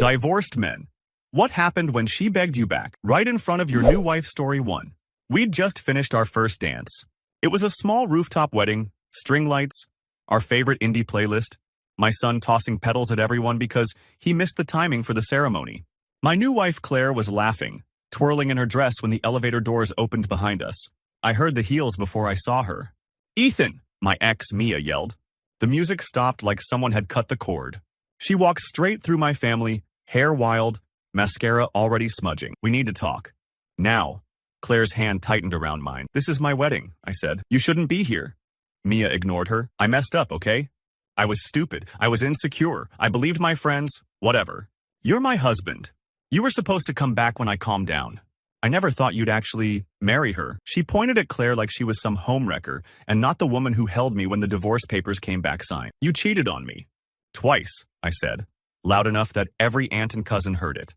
Divorced men. What happened when she begged you back? Right in front of your new wife. Story 1. We'd just finished our first dance. It was a small rooftop wedding, string lights, our favorite indie playlist, my son tossing petals at everyone because he missed the timing for the ceremony. My new wife Claire was laughing, twirling in her dress when the elevator doors opened behind us. I heard the heels before I saw her. "Ethan!" my ex Mia yelled. The music stopped like someone had cut the cord. She walked straight through my family, hair wild, mascara already smudging. "We need to talk." "Now." Claire's hand tightened around mine. "This is my wedding," I said. "You shouldn't be here." Mia ignored her. "I messed up, okay? I was stupid. I was insecure. I believed my friends. Whatever. You're my husband. You were supposed to come back when I calmed down. I never thought you'd actually marry her." She pointed at Claire like she was some homewrecker and not the woman who held me when the divorce papers came back signed. "You cheated on me." "Twice," I said, loud enough that every aunt and cousin heard it.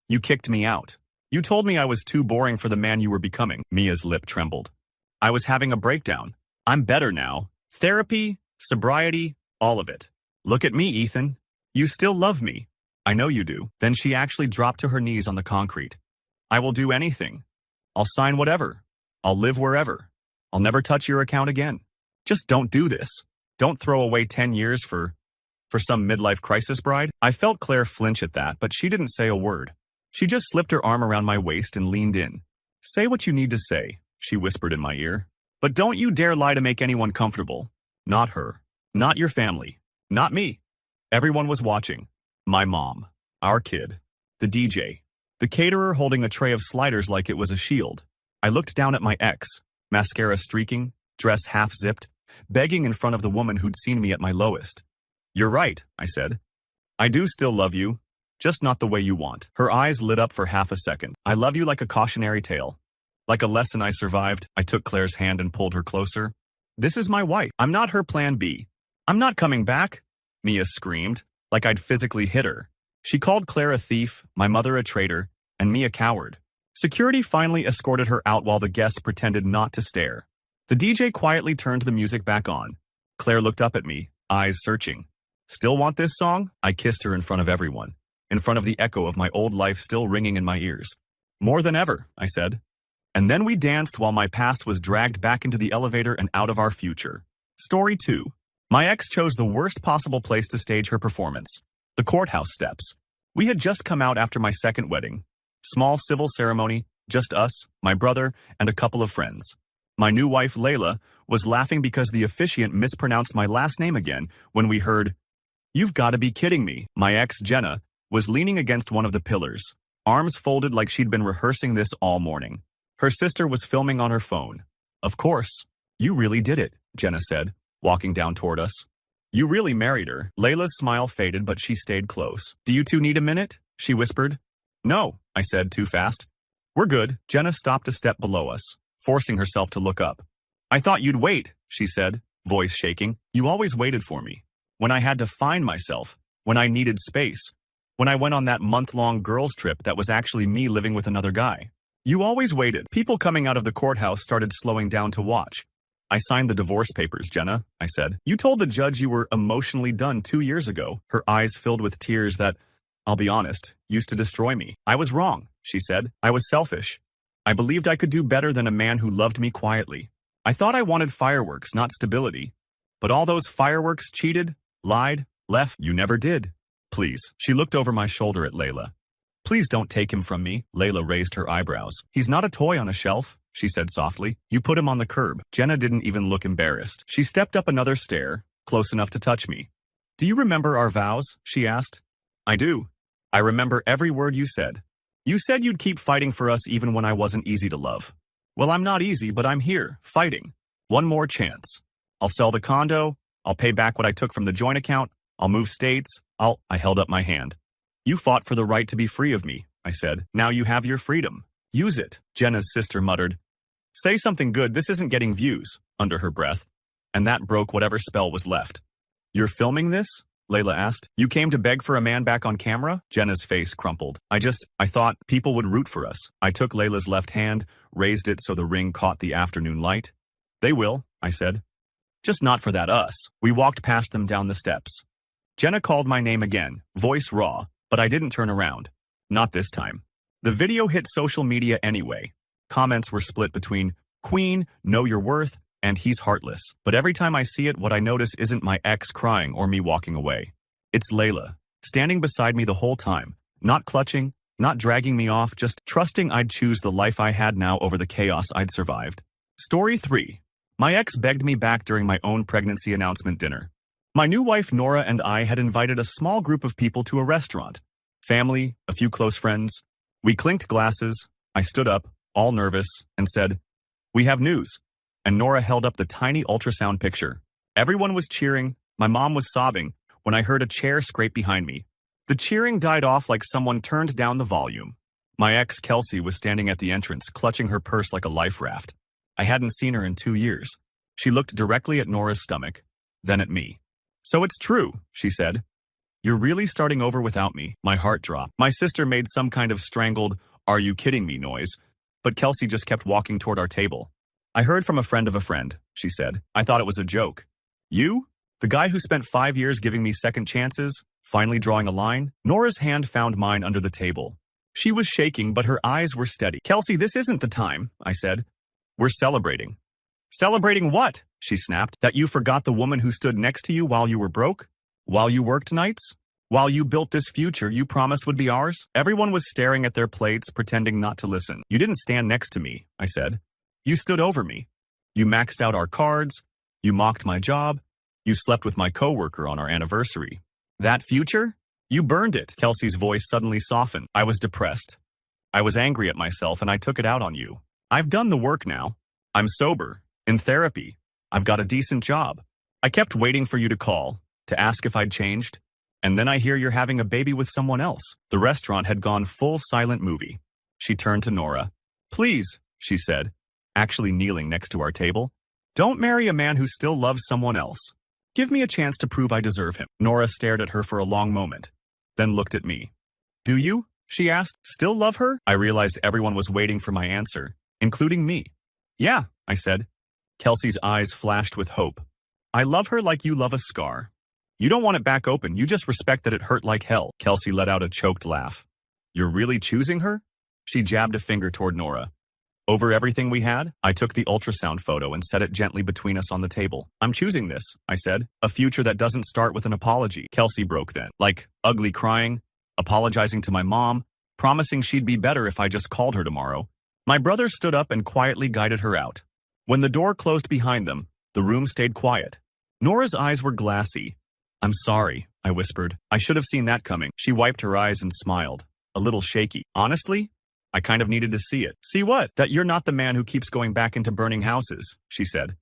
"You kicked me out. You told me I was too boring for the man you were becoming." Mia's lip trembled. "I was having a breakdown. I'm better now. Therapy, sobriety, all of it. Look at me, Ethan. You still love me." "I know you do." Then she actually dropped to her knees on the concrete. "I will do anything. I'll sign whatever. I'll live wherever. I'll never touch your account again. Just don't do this. Don't throw away 10 years for some midlife crisis bride." I felt Claire flinch at that, but she didn't say a word. She just slipped her arm around my waist and leaned in. "Say what you need to say," she whispered in my ear. "But don't you dare lie to make anyone comfortable. Not her. Not your family. Not me." Everyone was watching. My mom. Our kid. The DJ. The caterer holding a tray of sliders like it was a shield. I looked down at my ex, mascara streaking, dress half-zipped, begging in front of the woman who'd seen me at my lowest. "You're right," I said. "I do still love you, just not the way you want." Her eyes lit up for half a second. "I love you like a cautionary tale. Like a lesson I survived." I took Claire's hand and pulled her closer. "This is my wife. I'm not her plan B. I'm not coming back," Mia screamed, like I'd physically hit her. She called Claire a thief, my mother a traitor, and me a coward. Security finally escorted her out while the guests pretended not to stare. The DJ quietly turned the music back on. Claire looked up at me, eyes searching. "Still want this song?" I kissed her in front of everyone, in front of the echo of my old life still ringing in my ears. "More than ever," I said. And then we danced while my past was dragged back into the elevator and out of our future. Story 2. My ex chose the worst possible place to stage her performance. The courthouse steps. We had just come out after my second wedding. Small civil ceremony, just us, my brother, and a couple of friends. My new wife, Layla, was laughing because the officiant mispronounced my last name again when we heard, "You've got to be kidding me." My ex, Jenna, was leaning against one of the pillars, arms folded like she'd been rehearsing this all morning. Her sister was filming on her phone. "Of course. You really did it," Jenna said, walking down toward us. "You really married her." Layla's smile faded, but she stayed close. "Do you two need a minute?" she whispered. "No," I said too fast. "We're good." Jenna stopped a step below us, forcing herself to look up. "I thought you'd wait," she said, voice shaking. "You always waited for me. When I had to find myself, when I needed space, when I went on that month-long girls' trip that was actually me living with another guy. You always waited." People coming out of the courthouse started slowing down to watch. "I signed the divorce papers, Jenna," I said. "You told the judge you were emotionally done 2 years ago." Her eyes filled with tears that, I'll be honest, used to destroy me. "I was wrong," she said. "I was selfish. I believed I could do better than a man who loved me quietly. I thought I wanted fireworks, not stability. But all those fireworks cheated, lied, left. You never did. Please." She looked over my shoulder at Layla. "Please don't take him from me." Layla raised her eyebrows. "He's not a toy on a shelf," she said softly. "You put him on the curb." Jenna didn't even look embarrassed. She stepped up another stair, close enough to touch me. "Do you remember our vows?" she asked. "I do. I remember every word you said. You said you'd keep fighting for us even when I wasn't easy to love. Well, I'm not easy, but I'm here, fighting. One more chance. I'll sell the condo. I'll pay back what I took from the joint account. I'll move states. I held up my hand. "You fought for the right to be free of me," I said. "Now you have your freedom. Use it." Jenna's sister muttered, "Say something good, this isn't getting views," under her breath. And that broke whatever spell was left. "You're filming this?" Layla asked. "You came to beg for a man back on camera?" Jenna's face crumpled. I thought people would root for us." I took Layla's left hand, raised it so the ring caught the afternoon light. "They will," I said. "Just not for that us." We walked past them down the steps. Jenna called my name again, voice raw, But I didn't turn around. Not this time. The video hit social media anyway. Comments were split between, "Queen, know your worth," and "he's heartless." But every time I see it, what I notice isn't my ex crying or me walking away. It's Layla, standing beside me the whole time, not clutching, not dragging me off, just trusting I'd choose the life I had now over the chaos I'd survived. Story 3. My ex begged me back during my own pregnancy announcement dinner. My new wife Nora and I had invited a small group of people to a restaurant. Family, a few close friends. We clinked glasses. I stood up, all nervous, and said, "We have news." And Nora held up the tiny ultrasound picture. Everyone was cheering. My mom was sobbing when I heard a chair scrape behind me. The cheering died off like someone turned down the volume. My ex, Kelsey, was standing at the entrance, clutching her purse like a life raft. I hadn't seen her in 2 years. She looked directly at Nora's stomach, then at me. "So it's true," she said. "You're really starting over without me." My heart dropped. My sister made some kind of strangled, "Are you kidding me?" noise, but Kelsey just kept walking toward our table. "I heard from a friend," she said. "I thought it was a joke." "You? The guy who spent 5 years giving me second chances? Finally drawing a line?" Nora's hand found mine under the table. She was shaking, but her eyes were steady. "Kelsey, this isn't the time," I said. "We're celebrating." "Celebrating what?" she snapped. "That you forgot the woman who stood next to you while you were broke? While you worked nights? While you built this future you promised would be ours?" Everyone was staring at their plates, pretending not to listen. "You didn't stand next to me," I said. "You stood over me. You maxed out our cards. You mocked my job. You slept with my coworker on our anniversary. That future? You burned it." Kelsey's voice suddenly softened. "I was depressed. I was angry at myself, and I took it out on you. I've done the work now. I'm sober, in therapy. I've got a decent job. I kept waiting for you to call, to ask if I'd changed. And then I hear you're having a baby with someone else." The restaurant had gone full silent movie. She turned to Nora. "Please," she said, actually kneeling next to our table, "don't marry a man who still loves someone else. Give me a chance to prove I deserve him." Nora stared at her for a long moment, then looked at me. "Do you?" she asked. "Still love her?" I realized everyone was waiting for my answer, including me. "Yeah," I said. Kelsey's eyes flashed with hope. "I love her like you love a scar. You don't want it back open, you just respect that it hurt like hell." Kelsey let out a choked laugh. "You're really choosing her?" She jabbed a finger toward Nora. "Over everything we had?" I took the ultrasound photo and set it gently between us on the table. "I'm choosing this," I said. "A future that doesn't start with an apology." Kelsey broke then. Like, ugly crying, apologizing to my mom, promising she'd be better if I just called her tomorrow. My brother stood up and quietly guided her out. When the door closed behind them, the room stayed quiet. Nora's eyes were glassy. "I'm sorry," I whispered. "I should have seen that coming." She wiped her eyes and smiled, a little shaky. "Honestly, I kind of needed to see it." "See what?" "That you're not the man who keeps going back into burning houses," she said.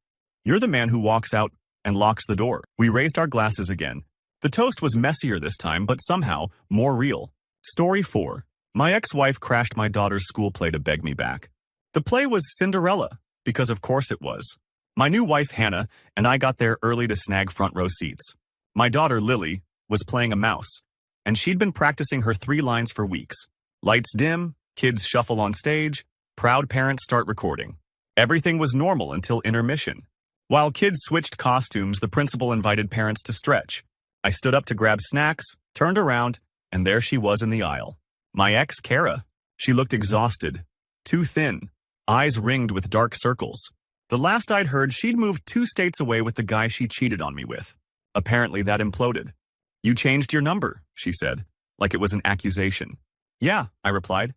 "You're the man who walks out and locks the door." We raised our glasses again. The toast was messier this time, but somehow more real. Story 4. My ex-wife crashed my daughter's school play to beg me back. The play was Cinderella, because of course it was. My new wife, Hannah, and I got there early to snag front row seats. My daughter, Lily, was playing a mouse, and she'd been practicing her 3 lines for weeks. Lights dim, kids shuffle on stage, proud parents start recording. Everything was normal until intermission. While kids switched costumes, the principal invited parents to stretch. I stood up to grab snacks, turned around, and there she was in the aisle. My ex, Kara. She looked exhausted, too thin, eyes ringed with dark circles. The last I'd heard, she'd moved 2 states away with the guy she cheated on me with. Apparently that imploded. "You changed your number," she said, like it was an accusation. "Yeah," I replied.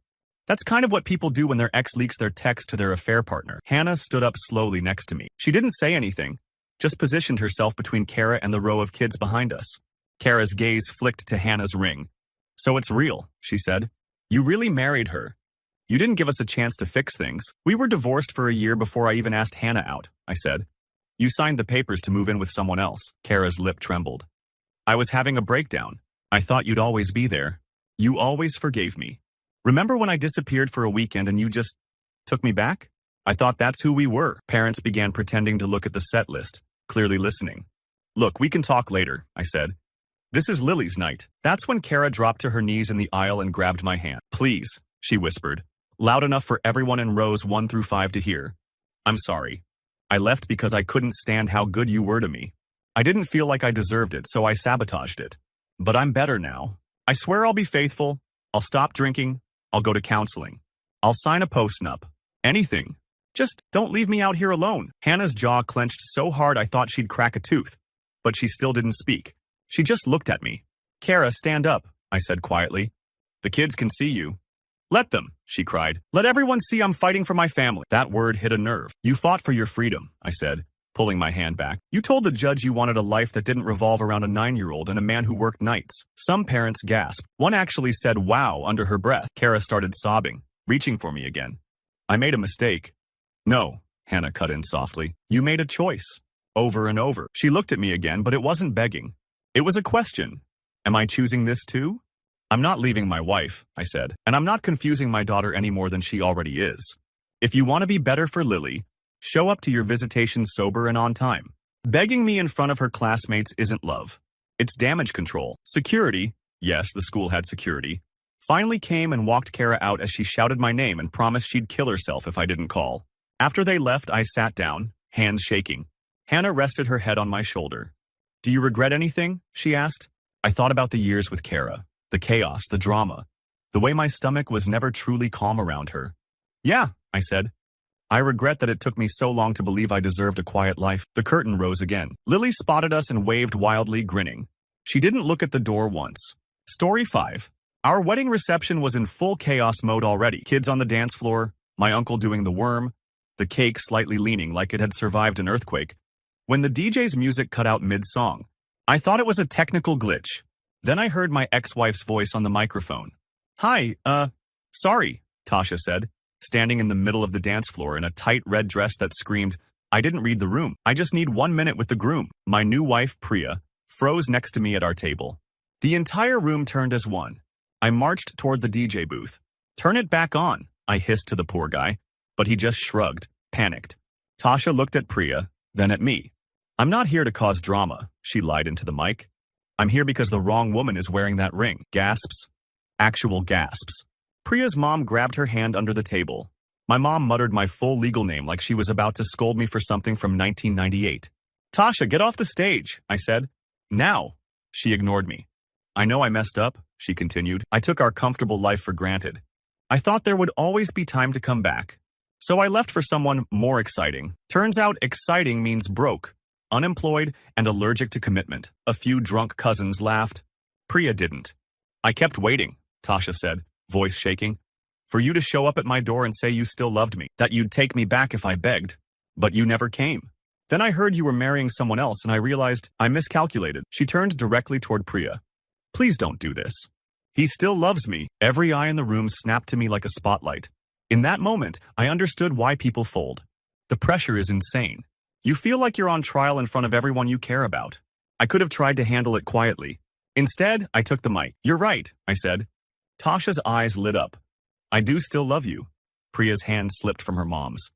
"That's kind of what people do when their ex leaks their text to their affair partner." Hannah stood up slowly next to me. She didn't say anything, just positioned herself between Kara and the row of kids behind us. Kara's gaze flicked to Hannah's ring. "So it's real," she said. "You really married her. You didn't give us a chance to fix things. We were divorced for a year before I even asked Hannah out," I said. "You signed the papers to move in with someone else." Kara's lip trembled. "I was having a breakdown. I thought you'd always be there. You always forgave me. Remember when I disappeared for a weekend and you just took me back? I thought that's who we were." Parents began pretending to look at the set list, clearly listening. "Look, we can talk later," I said. "This is Lily's night." That's when Kara dropped to her knees in the aisle and grabbed my hand. "Please," she whispered, loud enough for everyone in rows 1 through 5 to hear. "I'm sorry. I left because I couldn't stand how good you were to me. I didn't feel like I deserved it, so I sabotaged it. But I'm better now. I swear I'll be faithful. I'll stop drinking. I'll go to counseling. I'll sign a post-nup. Anything. Just don't leave me out here alone. Hannah's jaw clenched so hard I thought she'd crack a tooth. But she still didn't speak. She just looked at me. Kara, stand up, I said quietly. The kids can see you. Let them, she cried. Let everyone see I'm fighting for my family. That word hit a nerve. You fought for your freedom, I said, pulling my hand back. You told the judge you wanted a life that didn't revolve around a 9-year-old and a man who worked nights. Some parents gasped. One actually said, wow, under her breath. Kara started sobbing, reaching for me again. I made a mistake. No, Hannah cut in softly. You made a choice. Over and over. She looked at me again, but it wasn't begging. It was a question. Am I choosing this too? I'm not leaving my wife, I said, and I'm not confusing my daughter any more than she already is. If you want to be better for Lily, show up to your visitation sober and on time. Begging me in front of her classmates isn't love. It's damage control. Security, yes, the school had security, finally came and walked Kara out as she shouted my name and promised she'd kill herself if I didn't call. After they left, I sat down, hands shaking. Hannah rested her head on my shoulder. Do you regret anything? She asked. I thought about the years with Kara, the chaos, the drama, the way my stomach was never truly calm around her. Yeah, I said. I regret that it took me so long to believe I deserved a quiet life. The curtain rose again. Lily spotted us and waved wildly, grinning. She didn't look at the door once. Story 5. Our wedding reception was in full chaos mode already. Kids on the dance floor, my uncle doing the worm, the cake slightly leaning like it had survived an earthquake. When the DJ's music cut out mid-song, I thought it was a technical glitch. Then I heard my ex-wife's voice on the microphone. Hi, sorry, Tasha said, standing in the middle of the dance floor in a tight red dress that screamed, I didn't read the room. I just need 1 minute with the groom. My new wife, Priya, froze next to me at our table. The entire room turned as one. I marched toward the DJ booth. Turn it back on, I hissed to the poor guy, but he just shrugged, panicked. Tasha looked at Priya, then at me. I'm not here to cause drama, she lied into the mic. I'm here because the wrong woman is wearing that ring. Gasps. Actual gasps. Priya's mom grabbed her hand under the table. My mom muttered my full legal name like she was about to scold me for something from 1998. Tasha, get off the stage, I said. Now. She ignored me. I know I messed up, she continued. I took our comfortable life for granted. I thought there would always be time to come back. So I left for someone more exciting. Turns out exciting means broke, unemployed, and allergic to commitment. A few drunk cousins laughed. Priya didn't. I kept waiting, Tasha said, voice shaking, for you to show up at my door and say you still loved me, that you'd take me back if I begged. But you never came. Then I heard you were marrying someone else and I realized I miscalculated. She turned directly toward Priya. Please don't do this. He still loves me. Every eye in the room snapped to me like a spotlight. In that moment, I understood why people fold. The pressure is insane. You feel like you're on trial in front of everyone you care about. I could have tried to handle it quietly. Instead, I took the mic. You're right, I said. Tasha's eyes lit up. I do still love you. Priya's hand slipped from her mom's.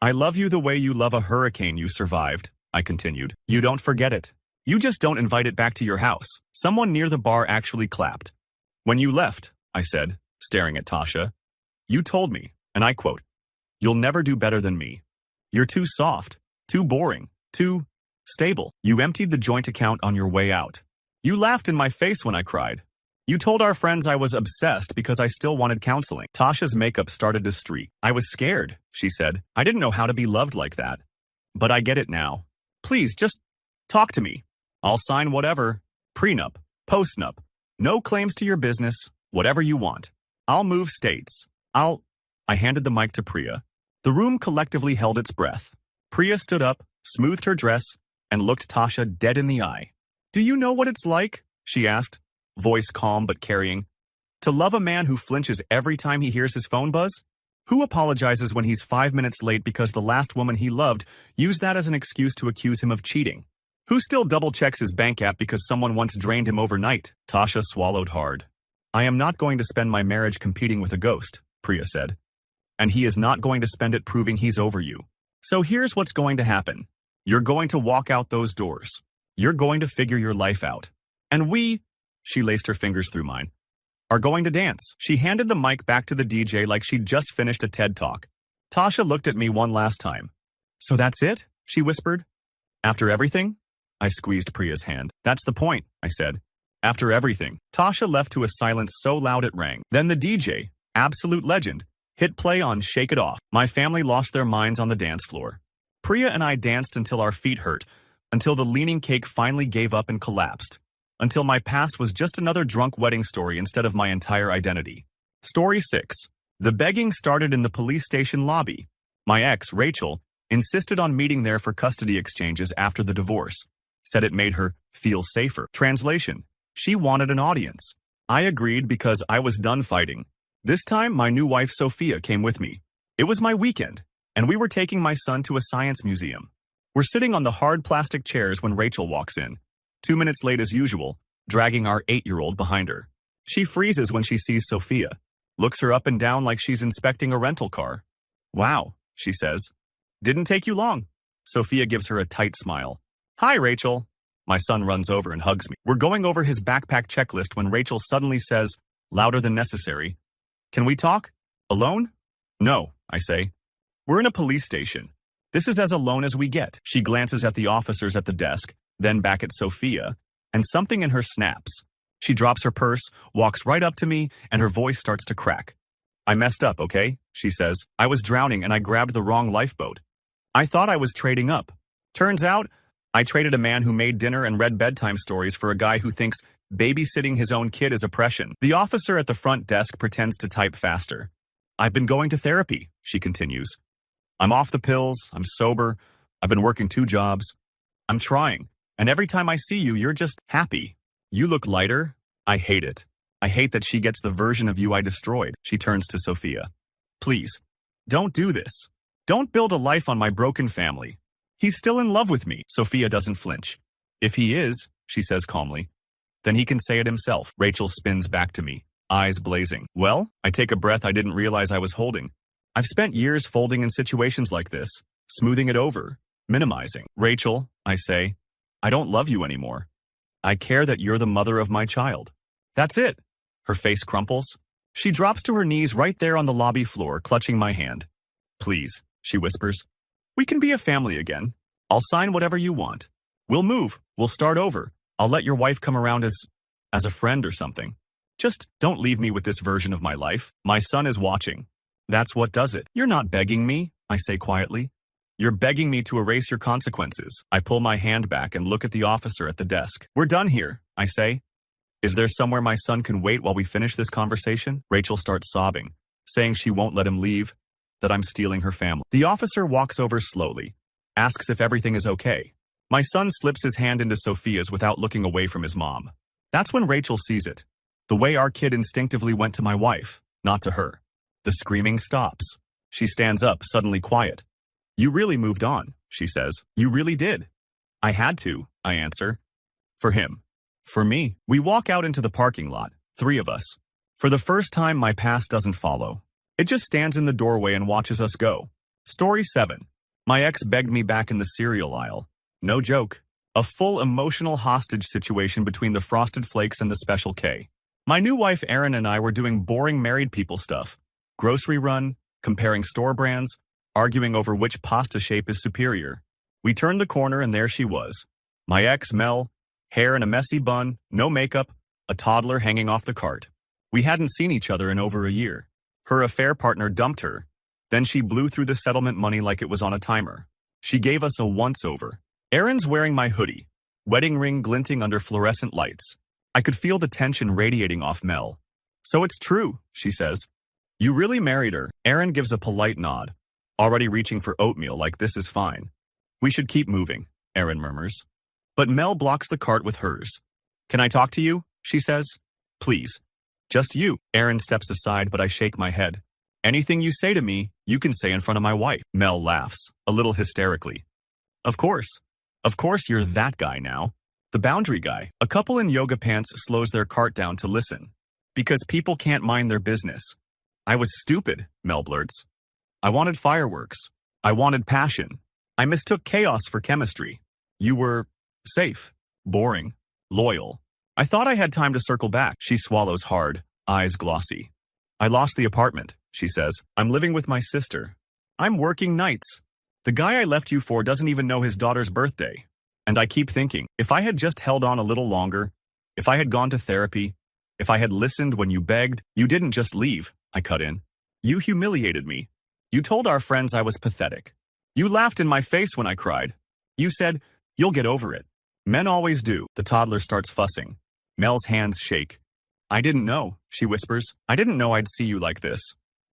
I love you the way you love a hurricane you survived, I continued. You don't forget it. You just don't invite it back to your house. Someone near the bar actually clapped. When you left, I said, staring at Tasha, you told me, and I quote, you'll never do better than me. You're too soft, too boring, too stable. You emptied the joint account on your way out. You laughed in my face when I cried. You told our friends I was obsessed because I still wanted counseling. Tasha's makeup started to streak. I was scared, she said. I didn't know how to be loved like that. But I get it now. Please, just talk to me. I'll sign whatever. Prenup, postnup, no claims to your business, whatever you want. I'll move states. I handed the mic to Priya. The room collectively held its breath. Priya stood up, smoothed her dress, and looked Tasha dead in the eye. Do you know what it's like? She asked, voice calm but carrying. To love a man who flinches every time he hears his phone buzz? Who apologizes when he's 5 minutes late because the last woman he loved used that as an excuse to accuse him of cheating? Who still double-checks his bank app because someone once drained him overnight? Tasha swallowed hard. I am not going to spend my marriage competing with a ghost, Priya said. And he is not going to spend it proving he's over you. So here's what's going to happen. You're going to walk out those doors. You're going to figure your life out. And we, she laced her fingers through mine, are going to dance. She handed the mic back to the DJ like she'd just finished a TED Talk. Tasha looked at me one last time. So that's it? She whispered. After everything? I squeezed Priya's hand. That's the point, I said. After everything, Tasha left to a silence so loud it rang. Then the DJ, absolute legend, hit play on Shake It Off. My family lost their minds on the dance floor. Priya and I danced until our feet hurt, until the leaning cake finally gave up and collapsed, until my past was just another drunk wedding story instead of my entire identity. Story 6. The begging started in the police station lobby. My ex, Rachel, insisted on meeting there for custody exchanges after the divorce. Said it made her feel safer. Translation: she wanted an audience. I agreed because I was done fighting. This time, my new wife Sophia came with me. It was my weekend, and we were taking my son to a science museum. We're sitting on the hard plastic chairs when Rachel walks in, 2 minutes late as usual, dragging our 8-year-old behind her. She freezes when she sees Sophia, looks her up and down like she's inspecting a rental car. Wow, she says. Didn't take you long. Sophia gives her a tight smile. Hi, Rachel. My son runs over and hugs me. We're going over his backpack checklist when Rachel suddenly says, louder than necessary, "Can we talk? Alone?" "No," I say. "We're in a police station. This is as alone as we get." She glances at the officers at the desk, then back at Sophia, and something in her snaps. She drops her purse, walks right up to me, and her voice starts to crack. "I messed up, okay?" she says. "I was drowning and I grabbed the wrong lifeboat. I thought I was trading up. Turns out, I traded a man who made dinner and read bedtime stories for a guy who thinks babysitting his own kid is oppression." The officer at the front desk pretends to type faster. "I've been going to therapy," she continues. "I'm off the pills, I'm sober, I've been working 2 jobs. I'm trying, and every time I see you, you're just happy. You look lighter. I hate it. I hate that she gets the version of you I destroyed." She turns to Sophia. "Please, don't do this. Don't build a life on my broken family. He's still in love with me." Sophia doesn't flinch. "If he is," she says calmly, "then he can say it himself." Rachel spins back to me, eyes blazing. "Well?" I take a breath I didn't realize I was holding. I've spent years folding in situations like this, smoothing it over, minimizing. "Rachel," I say, "I don't love you anymore. I care that you're the mother of my child. That's it." Her face crumples. She drops to her knees right there on the lobby floor, clutching my hand. "Please," she whispers. "We can be a family again. I'll sign whatever you want. We'll move. We'll start over. I'll let your wife come around as a friend or something. Just don't leave me with this version of my life. My son is watching. That's what does it." "You're not begging me," I say quietly. "You're begging me to erase your consequences." I pull my hand back and look at the officer at the desk. "We're done here," I say. "Is there somewhere my son can wait while we finish this conversation?" Rachel starts sobbing, saying she won't let him leave, that I'm stealing her family. The officer walks over slowly, asks if everything is okay. My son slips his hand into Sophia's without looking away from his mom. That's when Rachel sees it. The way our kid instinctively went to my wife, not to her. The screaming stops. She stands up, suddenly quiet. "You really moved on," she says. "You really did." "I had to," I answer. "For him. For me." We walk out into the parking lot, 3 of us. For the first time, my past doesn't follow. It just stands in the doorway and watches us go. Story 7. My ex begged me back in the cereal aisle. No joke. A full emotional hostage situation between the Frosted Flakes and the Special K. My new wife Erin and I were doing boring married people stuff. Grocery run, comparing store brands, arguing over which pasta shape is superior. We turned the corner and there she was. My ex, Mel, hair in a messy bun, no makeup, a toddler hanging off the cart. We hadn't seen each other in over a year. Her affair partner dumped her. Then she blew through the settlement money like it was on a timer. She gave us a once-over. Erin's wearing my hoodie, wedding ring glinting under fluorescent lights. I could feel the tension radiating off Mel. "So it's true," she says. "You really married her." Erin gives a polite nod, already reaching for oatmeal like this is fine. "We should keep moving," Erin murmurs. But Mel blocks the cart with hers. "Can I talk to you?" she says. "Please. Just you." Erin steps aside, but I shake my head. "Anything you say to me, you can say in front of my wife." Mel laughs, a little hysterically. Of course you're that guy now. The boundary guy." A couple in yoga pants slows their cart down to listen. "Because people can't mind their business." "I was stupid," Mel blurts. "I wanted fireworks. I wanted passion. I mistook chaos for chemistry. You were safe, boring, loyal. I thought I had time to circle back." She swallows hard, eyes glossy. "I lost the apartment," she says. "I'm living with my sister. I'm working nights. The guy I left you for doesn't even know his daughter's birthday. And I keep thinking, if I had just held on a little longer, If I had gone to therapy, if I had listened when you begged, you didn't just leave, I cut in. You humiliated me. You told our friends I was pathetic. You laughed in my face when I cried. You said, you'll get over it. Men always do. The toddler starts fussing. Mel's hands shake. I didn't know, she whispers. I didn't know I'd see you like this.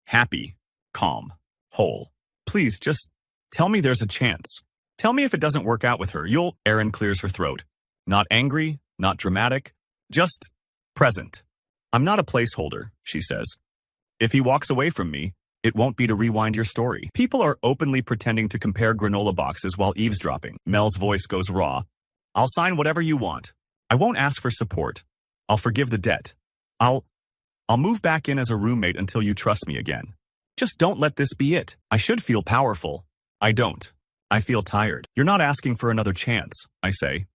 Happy, calm, whole. Please, just tell me there's a chance. Tell me if it doesn't work out with her, Erin clears her throat. Not angry, not dramatic, just present. I'm not a placeholder, she says. If he walks away from me, it won't be to rewind your story. People are openly pretending to compare granola boxes while eavesdropping. Mel's voice goes raw. I'll sign whatever you want. I won't ask for support. I'll forgive the debt. I'll move back in as a roommate until you trust me again. Just don't let this be it. I should feel powerful. I don't. I feel tired. You're not asking for another chance, I say.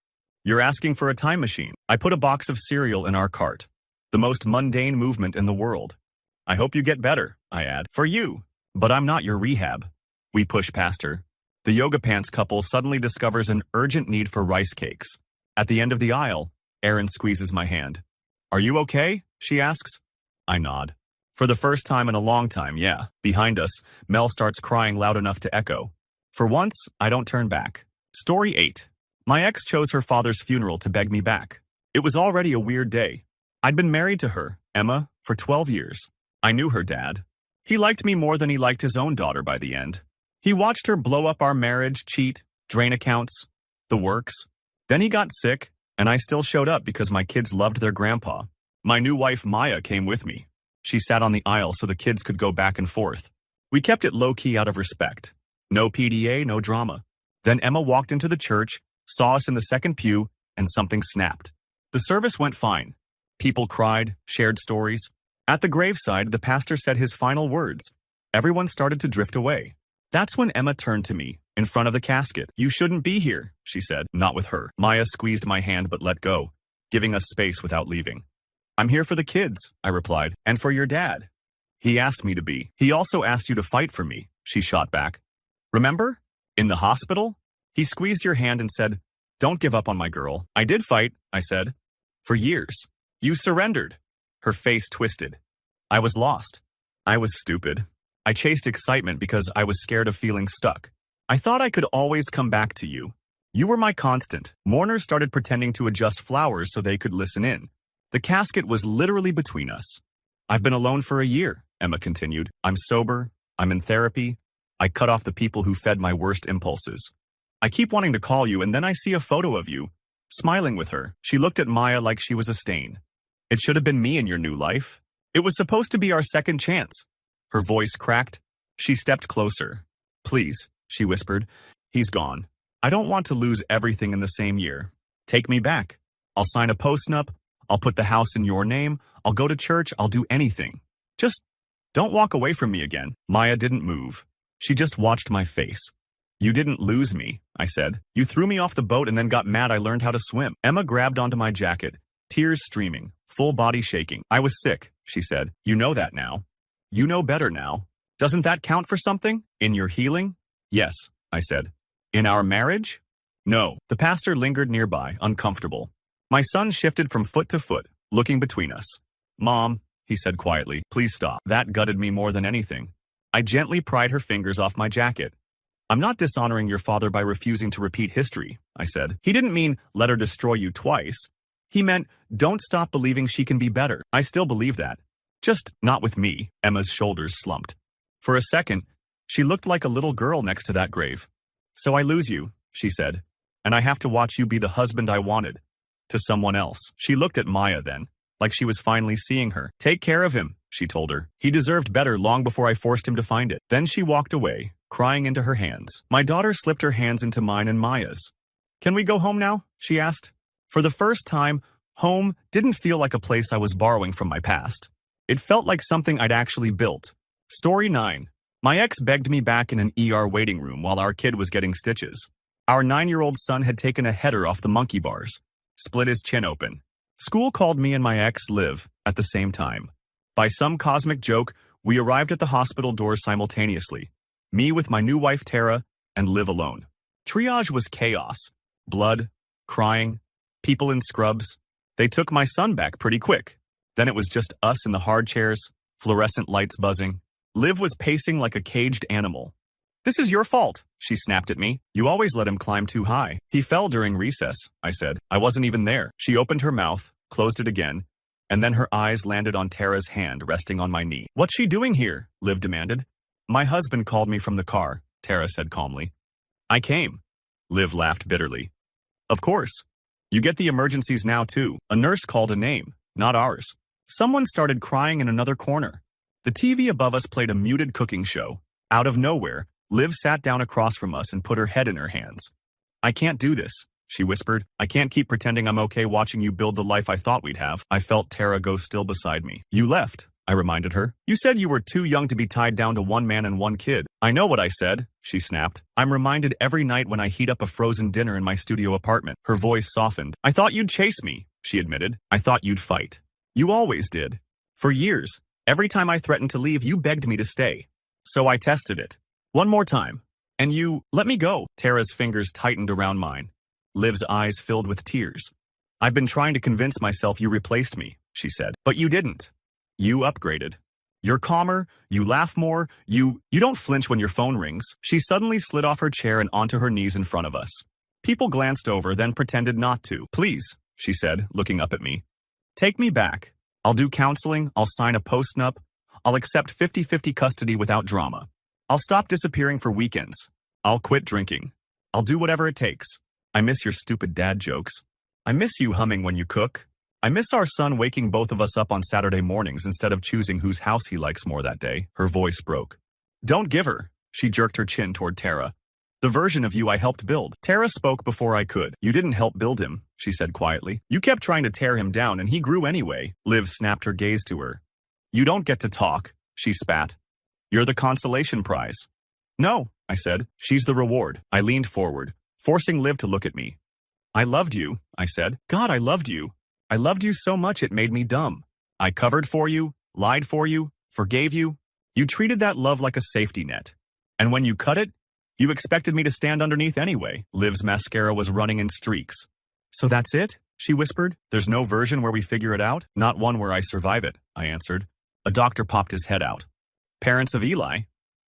You're asking for a time machine. I put a box of cereal in our cart. The most mundane movement in the world. I hope you get better, I add. For you. But I'm not your rehab. We push past her. The yoga pants couple suddenly discovers an urgent need for rice cakes. At the end of the aisle, Erin squeezes my hand. Are you okay? She asks. I nod. For the first time in a long time, yeah. Behind us, Mel starts crying loud enough to echo. For once, I don't turn back. Story 8. My ex chose her father's funeral to beg me back. It was already a weird day. I'd been married to her, Emma, for 12 years. I knew her dad. He liked me more than he liked his own daughter by the end. He watched her blow up our marriage, cheat, drain accounts, the works. Then he got sick, and I still showed up because my kids loved their grandpa. My new wife, Maya, came with me. She sat on the aisle so the kids could go back and forth. We kept it low-key out of respect. No PDA, no drama. Then Emma walked into the church, saw us in the second pew, and something snapped. The service went fine. People cried, shared stories. At the graveside, the pastor said his final words. Everyone started to drift away. That's when Emma turned to me, in front of the casket. You shouldn't be here, she said, not with her. Maya squeezed my hand but let go, giving us space without leaving. I'm here for the kids, I replied, and for your dad. He asked me to be. He also asked you to fight for me, she shot back. Remember? In the hospital? He squeezed your hand and said, don't give up on my girl. I did fight, I said. For years. You surrendered. Her face twisted. I was lost. I was stupid. I chased excitement because I was scared of feeling stuck. I thought I could always come back to you. You were my constant. Mourners started pretending to adjust flowers so they could listen in. The casket was literally between us. I've been alone for a year, Emma continued. I'm sober. I'm in therapy. I cut off the people who fed my worst impulses. I keep wanting to call you and then I see a photo of you, smiling with her. She looked at Maya like she was a stain. It should have been me in your new life. It was supposed to be our second chance. Her voice cracked. She stepped closer. Please, she whispered. He's gone. I don't want to lose everything in the same year. Take me back. I'll sign a post-nup. I'll put the house in your name. I'll go to church. I'll do anything. Just don't walk away from me again. Maya didn't move. She just watched my face. You didn't lose me, I said. You threw me off the boat and then got mad I learned how to swim. Emma grabbed onto my jacket, tears streaming, full body shaking. I was sick, she said. You know that now. You know better now. Doesn't that count for something? In your healing? Yes, I said. In our marriage? No. The pastor lingered nearby, uncomfortable. My son shifted from foot to foot, looking between us. Mom, he said quietly, please stop. That gutted me more than anything. I gently pried her fingers off my jacket. I'm not dishonoring your father by refusing to repeat history, I said. He didn't mean let her destroy you twice. He meant don't stop believing she can be better. I still believe that. Just not with me. Emma's shoulders slumped. For a second, she looked like a little girl next to that grave. So I lose you, she said, and I have to watch you be the husband I wanted. To someone else. She looked at Maya then, like she was finally seeing her. Take care of him, she told her. He deserved better long before I forced him to find it. Then she walked away, crying into her hands. My daughter slipped her hands into mine and Maya's. Can we go home now? She asked. For the first time, home didn't feel like a place I was borrowing from my past. It felt like something I'd actually built. Story 9. My ex begged me back in an ER waiting room while our kid was getting stitches. Our 9-year-old son had taken a header off the monkey bars, split his chin open. School called me and my ex, Liv, at the same time. By some cosmic joke, we arrived at the hospital doors simultaneously. Me with my new wife, Tara, and Liv alone. Triage was chaos. Blood, crying, people in scrubs. They took my son back pretty quick. Then it was just us in the hard chairs, fluorescent lights buzzing. Liv was pacing like a caged animal. "This is your fault," she snapped at me. "You always let him climb too high." "He fell during recess," I said. "I wasn't even there." She opened her mouth, closed it again, and then her eyes landed on Tara's hand resting on my knee. "What's she doing here?" Liv demanded. "My husband called me from the car," Tara said calmly. "I came." Liv laughed bitterly. "Of course. You get the emergencies now too." A nurse called a name, not ours. Someone started crying in another corner. The TV above us played a muted cooking show. Out of nowhere, Liv sat down across from us and put her head in her hands. "I can't do this," she whispered. "I can't keep pretending I'm okay watching you build the life I thought we'd have." I felt Tara go still beside me. "You left," I reminded her. "You said you were too young to be tied down to one man and one kid." "I know what I said," she snapped. "I'm reminded every night when I heat up a frozen dinner in my studio apartment." Her voice softened. "I thought you'd chase me," she admitted. "I thought you'd fight. You always did. For years, every time I threatened to leave, you begged me to stay. So I tested it. One more time. And you let me go." Tara's fingers tightened around mine. Liv's eyes filled with tears. "I've been trying to convince myself you replaced me," she said. "But you didn't. You upgraded. You're calmer, you laugh more, you don't flinch when your phone rings." She suddenly slid off her chair and onto her knees in front of us. People glanced over, then pretended not to. "Please," she said, looking up at me. "Take me back. I'll do counseling, I'll sign a post-nup, I'll accept 50-50 custody without drama. I'll stop disappearing for weekends. I'll quit drinking. I'll do whatever it takes. I miss your stupid dad jokes. I miss you humming when you cook. I miss our son waking both of us up on Saturday mornings instead of choosing whose house he likes more that day." Her voice broke. "Don't give her." She jerked her chin toward Tara. "The version of you I helped build." Tara spoke before I could. "You didn't help build him," she said quietly. "You kept trying to tear him down and he grew anyway." Liv snapped her gaze to her. "You don't get to talk," she spat. "You're the consolation prize." "No," I said. "She's the reward." I leaned forward, forcing Liv to look at me. "I loved you," I said. "God, I loved you. I loved you so much it made me dumb. I covered for you, lied for you, forgave you. You treated that love like a safety net. And when you cut it, you expected me to stand underneath anyway." Liv's mascara was running in streaks. "So that's it?" she whispered. "There's no version where we figure it out?" "Not one where I survive it," I answered. A doctor popped his head out. "Parents of Eli?"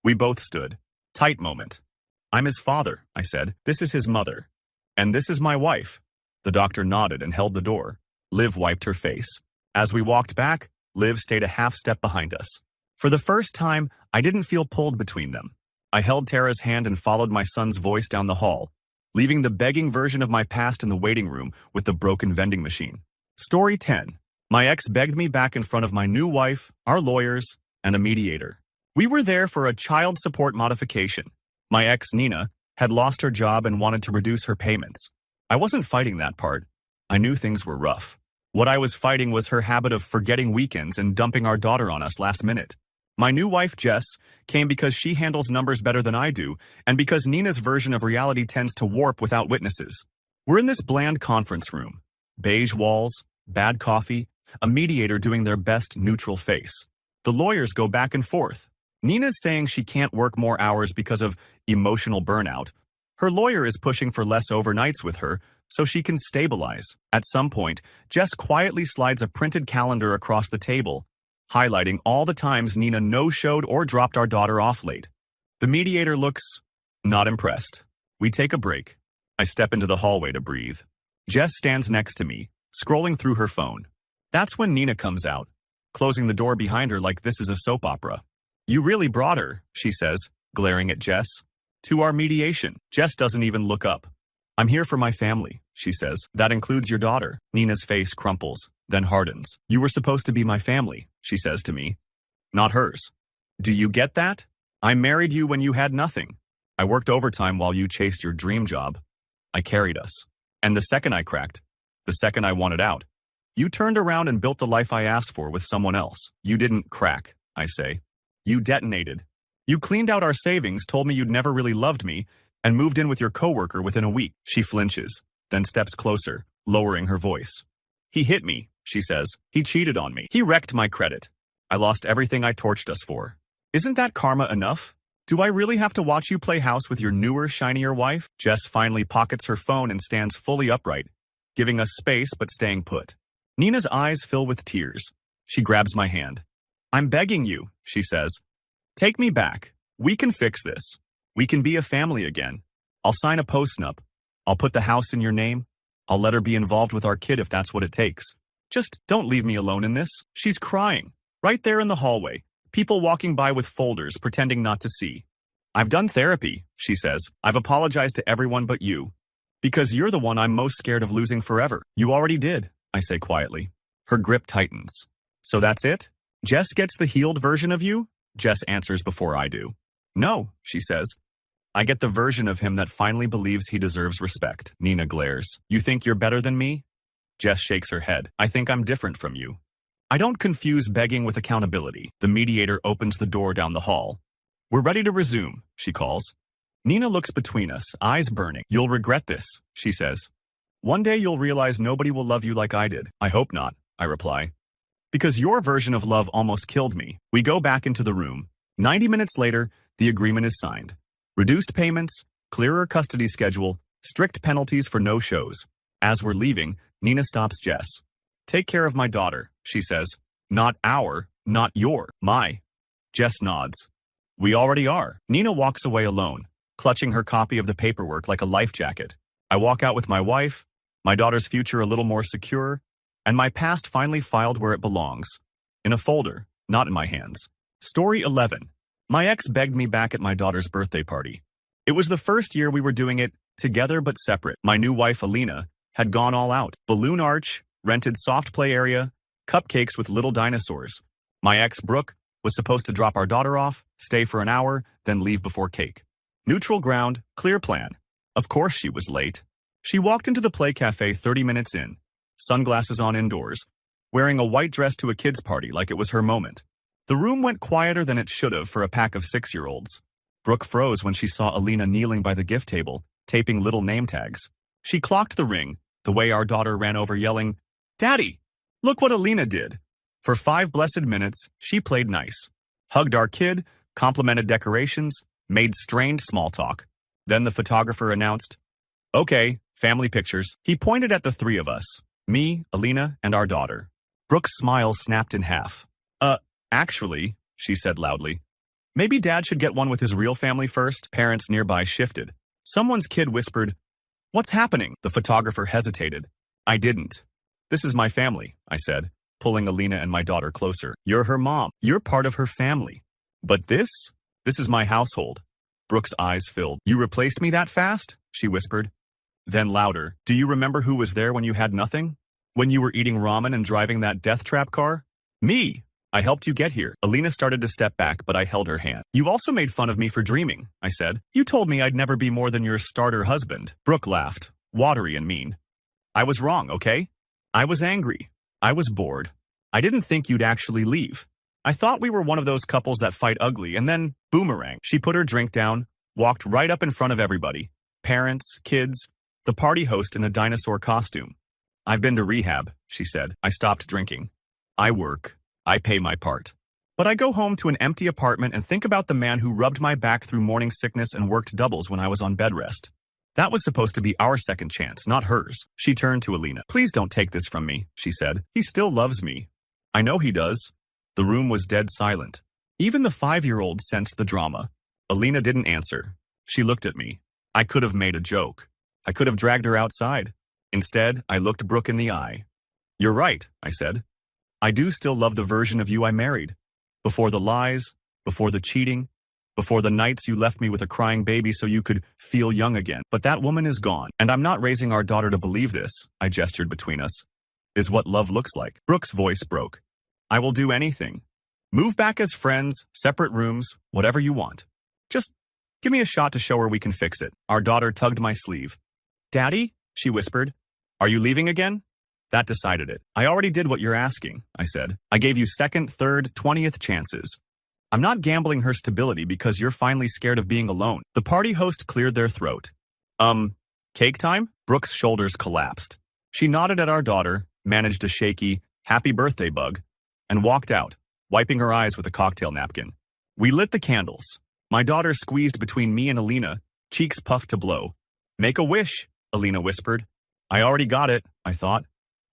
We both stood. Tight moment. "I'm his father," I said. "This is his mother. And this is my wife." The doctor nodded and held the door. Liv wiped her face. As we walked back, Liv stayed a half step behind us. For the first time, I didn't feel pulled between them. I held Tara's hand and followed my son's voice down the hall, leaving the begging version of my past in the waiting room with the broken vending machine. Story 10. My ex begged me back in front of my new wife, our lawyers, and a mediator. We were there for a child support modification. My ex, Nina, had lost her job and wanted to reduce her payments. I wasn't fighting that part. I knew things were rough. What I was fighting was her habit of forgetting weekends and dumping our daughter on us last minute. My new wife, Jess, came because she handles numbers better than I do, and because Nina's version of reality tends to warp without witnesses. We're in this bland conference room. Beige walls, bad coffee, a mediator doing their best neutral face. The lawyers go back and forth. Nina's saying she can't work more hours because of emotional burnout. Her lawyer is pushing for less overnights with her so she can stabilize. At some point, Jess quietly slides a printed calendar across the table, highlighting all the times Nina no-showed or dropped our daughter off late. The mediator looks not impressed. We take a break. I step into the hallway to breathe. Jess stands next to me, scrolling through her phone. That's when Nina comes out, closing the door behind her like this is a soap opera. "You really brought her," she says, glaring at Jess. "To our mediation." Jess doesn't even look up. "I'm here for my family," she says. "That includes your daughter." Nina's face crumples, then hardens. "You were supposed to be my family," she says to me. "Not hers. Do you get that? I married you when you had nothing. I worked overtime while you chased your dream job. I carried us. And the second I cracked, the second I wanted out, you turned around and built the life I asked for with someone else." "You didn't crack," I say. "You detonated. You cleaned out our savings, told me you'd never really loved me, and moved in with your coworker within a week." She flinches, then steps closer, lowering her voice. "He hit me," she says. "He cheated on me. He wrecked my credit. I lost everything I torched us for. Isn't that karma enough? Do I really have to watch you play house with your newer, shinier wife?" Jess finally pockets her phone and stands fully upright, giving us space but staying put. Nina's eyes fill with tears. She grabs my hand. I'm begging you, she says. Take me back. We can fix this. We can be a family again. I'll sign a post-nup. I'll put the house in your name. I'll let her be involved with our kid if that's what it takes. Just don't leave me alone in this. She's crying. Right there in the hallway. People walking by with folders, pretending not to see. I've done therapy, she says. I've apologized to everyone but you. Because you're the one I'm most scared of losing forever. You already did, I say quietly. Her grip tightens. So that's it? Jess gets the healed version of you? Jess answers before I do. No, she says. I get the version of him that finally believes he deserves respect. Nina glares. You think you're better than me? Jess shakes her head. I think I'm different from you. I don't confuse begging with accountability. The mediator opens the door down the hall. We're ready to resume, she calls. Nina looks between us, eyes burning. You'll regret this, she says. One day you'll realize nobody will love you like I did. I hope not, I reply. Because your version of love almost killed me. We go back into the room. 90 minutes later, the agreement is signed. Reduced payments, clearer custody schedule, strict penalties for no shows. As we're leaving, Nina stops Jess. Take care of my daughter, she says. Not our, not your, my. Jess nods. We already are. Nina walks away alone, clutching her copy of the paperwork like a life jacket. I walk out with my wife, my daughter's future a little more secure, and my past finally filed where it belongs. In a folder, not in my hands. Story 11. My ex begged me back at my daughter's birthday party. It was the first year we were doing it together but separate. My new wife, Alina, had gone all out. Balloon arch, rented soft play area, cupcakes with little dinosaurs. My ex, Brooke, was supposed to drop our daughter off, stay for an hour, then leave before cake. Neutral ground, clear plan. Of course she was late. She walked into the play cafe 30 minutes in, sunglasses on indoors, wearing a white dress to a kid's party like it was her moment. The room went quieter than it should have for a pack of 6-year-olds. Brooke froze when she saw Alina kneeling by the gift table, taping little name tags. She clocked the ring, the way our daughter ran over yelling, Daddy, look what Alina did. For 5 blessed minutes, she played nice. Hugged our kid, complimented decorations, made strained small talk. Then the photographer announced, Okay, family pictures. He pointed at the 3 of us, me, Alina, and our daughter. Brooke's smile snapped in half. Actually, she said loudly, maybe Dad should get one with his real family first. Parents nearby shifted. Someone's kid whispered, What's happening? The photographer hesitated. I didn't. This is my family, I said, pulling Alina and my daughter closer. You're her mom. You're part of her family. But this is my household. Brooke's eyes filled. You replaced me that fast? She whispered. Then louder. Do you remember who was there when you had nothing? When you were eating ramen and driving that death trap car? Me. I helped you get here. Alina started to step back, but I held her hand. You also made fun of me for dreaming, I said. You told me I'd never be more than your starter husband. Brooke laughed, watery and mean. I was wrong, okay? I was angry. I was bored. I didn't think you'd actually leave. I thought we were one of those couples that fight ugly and then boomerang. She put her drink down, walked right up in front of everybody. Parents, kids, the party host in a dinosaur costume. I've been to rehab, she said. I stopped drinking. I work. I pay my part. But I go home to an empty apartment and think about the man who rubbed my back through morning sickness and worked doubles when I was on bed rest. That was supposed to be our second chance, not hers. She turned to Alina. Please don't take this from me, she said. He still loves me. I know he does. The room was dead silent. Even the 5-year-old sensed the drama. Alina didn't answer. She looked at me. I could have made a joke. I could have dragged her outside. Instead, I looked Brooke in the eye. You're right, I said. I do still love the version of you I married. Before the lies, before the cheating, before the nights you left me with a crying baby so you could feel young again. But that woman is gone, and I'm not raising our daughter to believe this, I gestured between us. Is what love looks like. Brooke's voice broke. I will do anything. Move back as friends, separate rooms, whatever you want. Just give me a shot to show her we can fix it. Our daughter tugged my sleeve. Daddy, she whispered. Are you leaving again? That decided it. I already did what you're asking, I said. I gave you 2nd, 3rd, 20th chances. I'm not gambling her stability because you're finally scared of being alone. The party host cleared their throat. Cake time? Brooke's shoulders collapsed. She nodded at our daughter, managed a shaky, happy birthday bug, and walked out, wiping her eyes with a cocktail napkin. We lit the candles. My daughter squeezed between me and Alina, cheeks puffed to blow. Make a wish, Alina whispered. I already got it, I thought.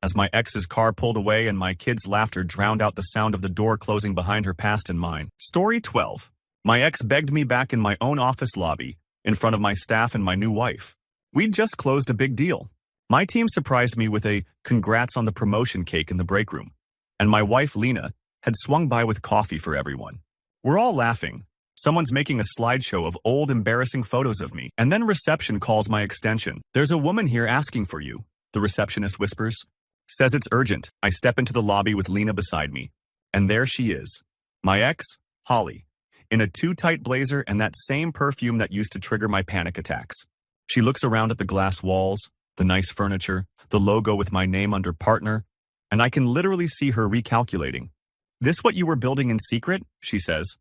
as my ex's car pulled away and my kids' laughter drowned out the sound of the door closing behind her past and mine. Story 12. My ex begged me back in my own office lobby, in front of my staff and my new wife. We'd just closed a big deal. My team surprised me with a congrats on the promotion cake in the break room, and my wife, Lena, had swung by with coffee for everyone. We're all laughing. Someone's making a slideshow of old, embarrassing photos of me, and then reception calls my extension. There's a woman here asking for you, the receptionist whispers. Says it's urgent. I step into the lobby with Lena beside me, and there she is. My ex, Holly, in a too-tight blazer and that same perfume that used to trigger my panic attacks. She looks around at the glass walls, the nice furniture, the logo with my name under partner, and I can literally see her recalculating. This what you were building in secret? She says.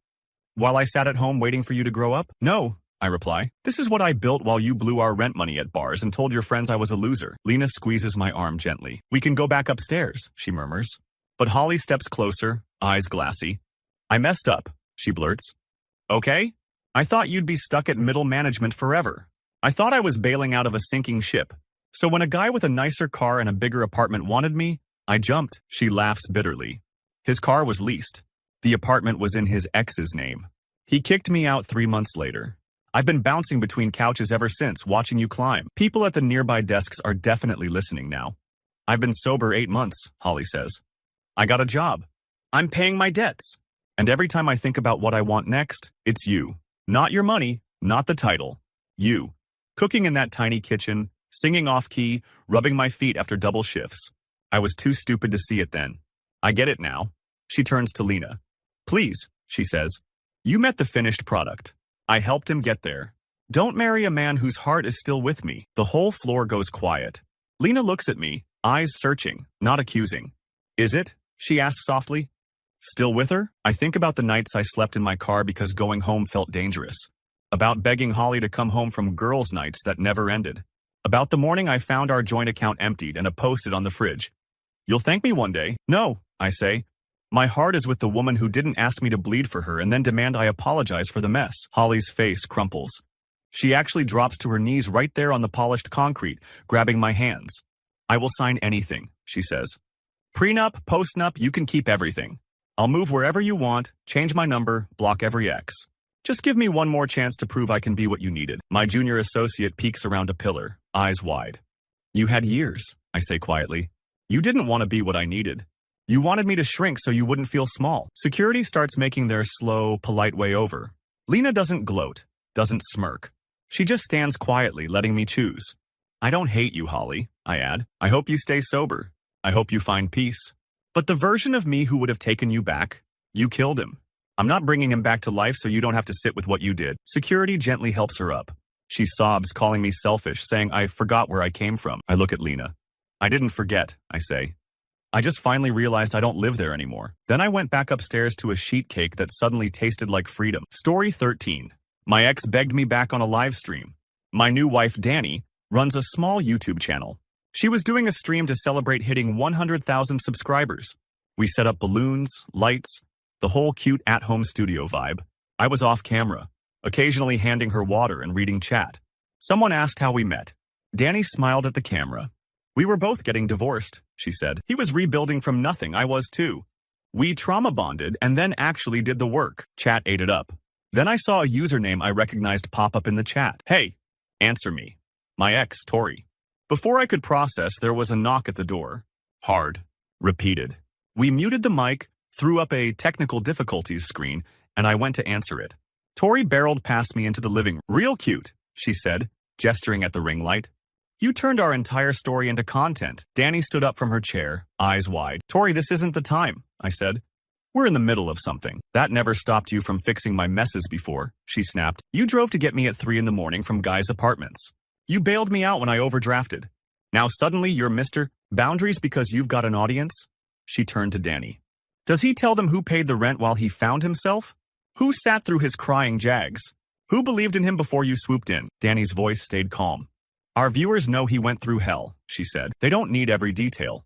While I sat at home waiting for you to grow up? No, I reply. This is what I built while you blew our rent money at bars and told your friends I was a loser. Lena squeezes my arm gently. We can go back upstairs, she murmurs. But Holly steps closer, eyes glassy. I messed up, she blurts. Okay? I thought you'd be stuck at middle management forever. I thought I was bailing out of a sinking ship. So when a guy with a nicer car and a bigger apartment wanted me, I jumped. She laughs bitterly. His car was leased. The apartment was in his ex's name. He kicked me out 3 months later. I've been bouncing between couches ever since, watching you climb. People at the nearby desks are definitely listening now. I've been sober 8 months, Holly says. I got a job. I'm paying my debts. And every time I think about what I want next, it's you. Not your money, not the title. You. Cooking in that tiny kitchen, singing off-key, rubbing my feet after double shifts. I was too stupid to see it then. I get it now. She turns to Lena. Please, she says. You met the finished product. I helped him get there. Don't marry a man whose heart is still with me. The whole floor goes quiet. Lena looks at me, eyes searching, not accusing. Is it? She asks softly. Still with her? I think about the nights I slept in my car because going home felt dangerous. About begging Holly to come home from girls' nights that never ended. About the morning I found our joint account emptied and a post-it on the fridge. You'll thank me one day. No, I say. My heart is with the woman who didn't ask me to bleed for her and then demand I apologize for the mess. Holly's face crumples. She actually drops to her knees right there on the polished concrete, grabbing my hands. I will sign anything, she says. Prenup, postnup, you can keep everything. I'll move wherever you want, change my number, block every ex. Just give me one more chance to prove I can be what you needed. My junior associate peeks around a pillar, eyes wide. You had years, I say quietly. You didn't want to be what I needed. You wanted me to shrink so you wouldn't feel small. Security starts making their slow, polite way over. Lena doesn't gloat, doesn't smirk. She just stands quietly, letting me choose. I don't hate you, Holly, I add. I hope you stay sober. I hope you find peace. But the version of me who would have taken you back, you killed him. I'm not bringing him back to life so you don't have to sit with what you did. Security gently helps her up. She sobs, calling me selfish, saying I forgot where I came from. I look at Lena. I didn't forget, I say. I just finally realized I don't live there anymore. Then I went back upstairs to a sheet cake that suddenly tasted like freedom. Story 13. My ex begged me back on a live stream. My new wife, Danny, runs a small YouTube channel. She was doing a stream to celebrate hitting 100,000 subscribers. We set up balloons, lights, the whole cute at-home studio vibe. I was off camera, occasionally handing her water and reading chat. Someone asked how we met. Danny smiled at the camera. We were both getting divorced, she said. He was rebuilding from nothing, I was too. We trauma bonded and then actually did the work. Chat ate it up. Then I saw a username I recognized pop up in the chat. Hey, answer me. My ex, Tori. Before I could process, there was a knock at the door. Hard. Repeated. We muted the mic, threw up a technical difficulties screen, and I went to answer it. Tori barreled past me into the living room. Real cute, she said, gesturing at the ring light. You turned our entire story into content. Danny stood up from her chair, eyes wide. Tori, this isn't the time, I said. We're in the middle of something. That never stopped you from fixing my messes before, she snapped. You drove to get me at 3 a.m. from guys' apartments. You bailed me out when I overdrafted. Now suddenly you're Mr. Boundaries because you've got an audience? She turned to Danny. Does he tell them who paid the rent while he found himself? Who sat through his crying jags? Who believed in him before you swooped in? Danny's voice stayed calm. Our viewers know he went through hell, she said. They don't need every detail.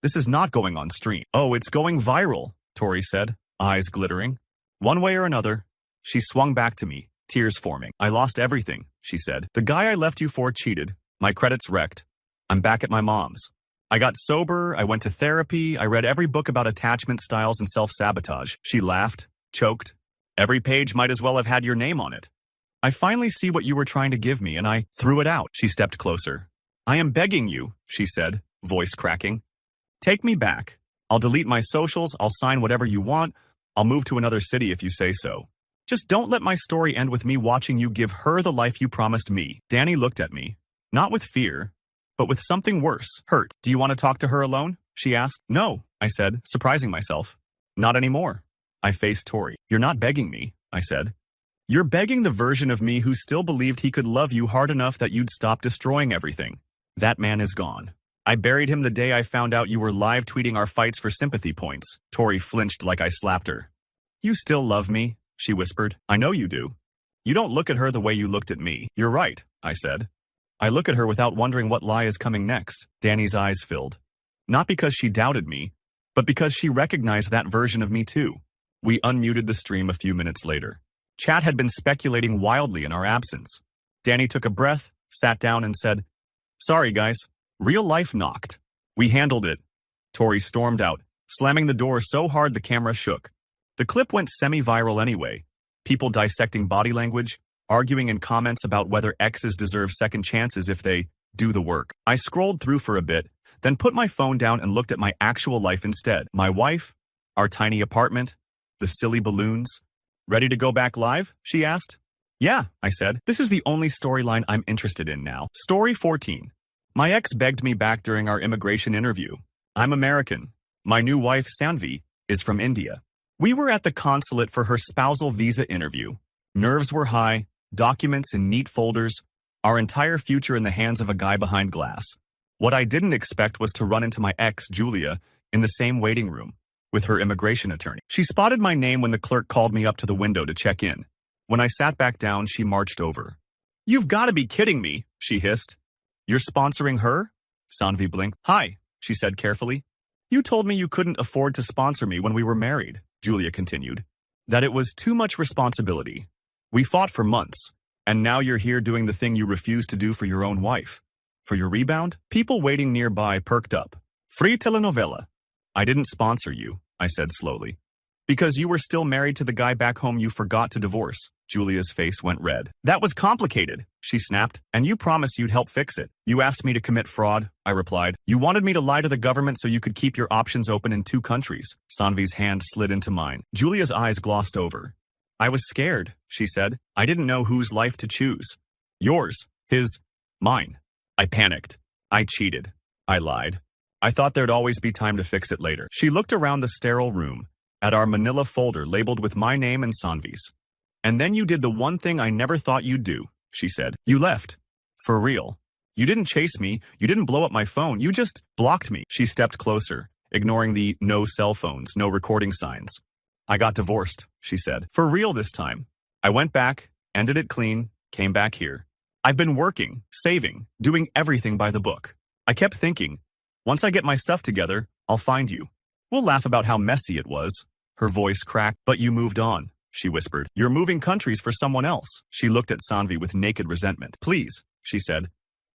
This is not going on stream. Oh, it's going viral, Tori said, eyes glittering. One way or another. She swung back to me, tears forming. I lost everything, she said. The guy I left you for cheated. My credit's wrecked. I'm back at my mom's. I got sober, I went to therapy, I read every book about attachment styles and self-sabotage. She laughed, choked. Every page might as well have had your name on it. I finally see what you were trying to give me, and I threw it out. She stepped closer. I am begging you, she said, voice cracking. Take me back. I'll delete my socials, I'll sign whatever you want, I'll move to another city if you say so. Just don't let my story end with me watching you give her the life you promised me. Danny looked at me, not with fear, but with something worse, hurt. Do you want to talk to her alone? She asked. No, I said, surprising myself. Not anymore. I faced Tori. You're not begging me, I said. You're begging the version of me who still believed he could love you hard enough that you'd stop destroying everything. That man is gone. I buried him the day I found out you were live tweeting our fights for sympathy points. Tori flinched like I slapped her. You still love me, she whispered. I know you do. You don't look at her the way you looked at me. You're right, I said. I look at her without wondering what lie is coming next. Danny's eyes filled. Not because she doubted me, but because she recognized that version of me too. We unmuted the stream a few minutes later. Chat had been speculating wildly in our absence. Danny took a breath, sat down and said, Sorry guys, real life knocked. We handled it. Tori stormed out, slamming the door so hard the camera shook. The clip went semi-viral anyway. People dissecting body language, arguing in comments about whether exes deserve second chances if they do the work. I scrolled through for a bit, then put my phone down and looked at my actual life instead. My wife, our tiny apartment, the silly balloons. Ready to go back live? She asked. Yeah, I said. This is the only storyline I'm interested in now. Story 14. My ex begged me back during our immigration interview. I'm American. My new wife, Sanvi, is from India. We were at the consulate for her spousal visa interview. Nerves were high, documents in neat folders, our entire future in the hands of a guy behind glass. What I didn't expect was to run into my ex, Julia, in the same waiting room, with her immigration attorney. She spotted my name when the clerk called me up to the window to check in. When I sat back down, she marched over. You've got to be kidding me, she hissed. You're sponsoring her? Sanvi blinked. Hi, she said carefully. You told me you couldn't afford to sponsor me when we were married, Julia continued. That it was too much responsibility. We fought for months, and now you're here doing the thing you refused to do for your own wife. For your rebound? People waiting nearby perked up. Free telenovela. I didn't sponsor you, I said slowly. Because you were still married to the guy back home you forgot to divorce. Julia's face went red. That was complicated, she snapped, and you promised you'd help fix it. You asked me to commit fraud, I replied. You wanted me to lie to the government so you could keep your options open in 2 countries. Sanvi's hand slid into mine. Julia's eyes glossed over. I was scared, she said. I didn't know whose life to choose. Yours, his, mine. I panicked. I cheated. I lied. I thought there'd always be time to fix it later. She looked around the sterile room, at our manila folder labeled with my name and Sanvi's. And then you did the one thing I never thought you'd do, she said. You left. For real. You didn't chase me, you didn't blow up my phone, you just blocked me. She stepped closer, ignoring the no cell phones, no recording signs. I got divorced, she said. For real this time. I went back, ended it clean, came back here. I've been working, saving, doing everything by the book. I kept thinking, once I get my stuff together, I'll find you. We'll laugh about how messy it was. Her voice cracked. But you moved on, she whispered. You're moving countries for someone else. She looked at Sanvi with naked resentment. Please, she said.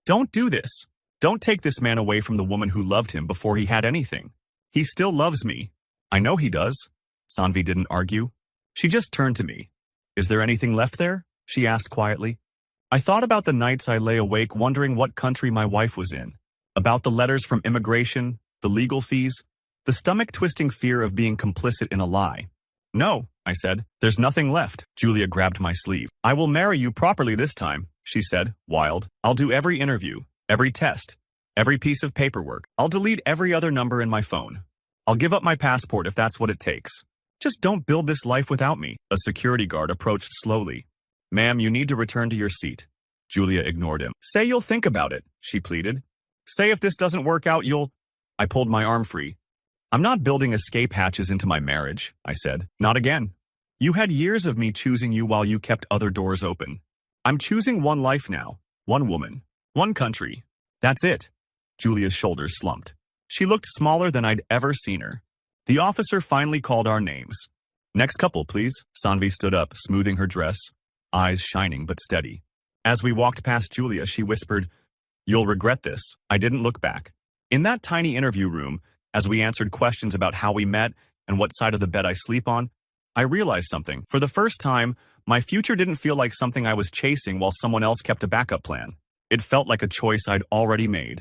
Don't do this. Don't take this man away from the woman who loved him before he had anything. He still loves me. I know he does. Sanvi didn't argue. She just turned to me. Is there anything left there? She asked quietly. I thought about the nights I lay awake wondering what country my wife was in. About the letters from immigration, the legal fees, the stomach-twisting fear of being complicit in a lie. No, I said. There's nothing left. Julia grabbed my sleeve. I will marry you properly this time, she said, wild. I'll do every interview, every test, every piece of paperwork. I'll delete every other number in my phone. I'll give up my passport if that's what it takes. Just don't build this life without me. A security guard approached slowly. Ma'am, you need to return to your seat. Julia ignored him. Say you'll think about it, she pleaded. Say if this doesn't work out, you'll... I pulled my arm free. I'm not building escape hatches into my marriage, I said. Not again. You had years of me choosing you while you kept other doors open. I'm choosing one life now, one woman, one country. That's it. Julia's shoulders slumped. She looked smaller than I'd ever seen her. The officer finally called our names. Next couple, please. Sanvi stood up, smoothing her dress, eyes shining but steady. As we walked past Julia, she whispered, You'll regret this. I didn't look back. In that tiny interview room, as we answered questions about how we met and what side of the bed I sleep on, I realized something. For the first time, my future didn't feel like something I was chasing while someone else kept a backup plan. It felt like a choice I'd already made.